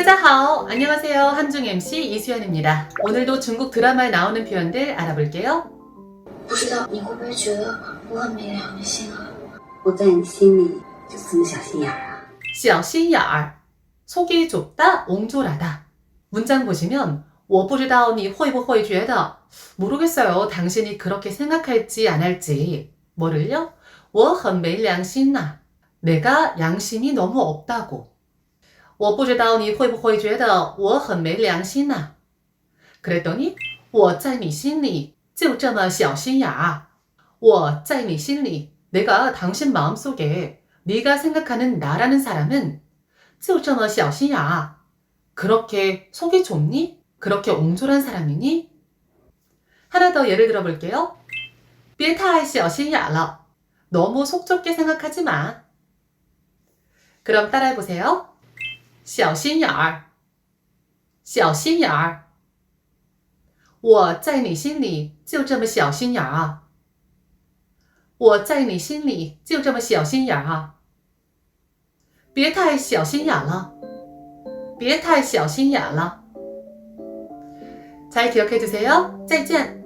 大家好, 안녕하세요. 한중 MC 이수연입니다. 오늘도 중국 드라마에 나오는 표현들 알아볼게요. 不知道你会不会觉得我很没良心啊？我在你心里就这么小心眼儿啊？ 小心眼儿, 속이 좁다, 옹졸하다. 문장 보시면 我不知道你会不会觉得 모르겠어요. 당신이 그렇게 생각할지 안 할지. 뭐를요? 我很没良心呐. 내가 양심이 너무 없다고. 我不知道你会不会觉得我很没良心呐. 그랬더니 我在你心里就这么小心眼儿. 我在你心里, 내가 당신 마음속에 네가 생각하는 나라는 사람은 就这么小心眼儿. 그렇게 속이 좁니? 그렇게 옹졸한 사람이니? 하나 더 예를 들어볼게요. 别太小心眼了. 너무 속 좁게 생각하지 마. 그럼 따라해보세요. 小心眼儿,小心眼儿,我在你心里就这么小心眼儿啊。我在你心里就这么小心眼儿啊。别太小心眼了，别太小心眼了。잘 기억해두세요. 再见。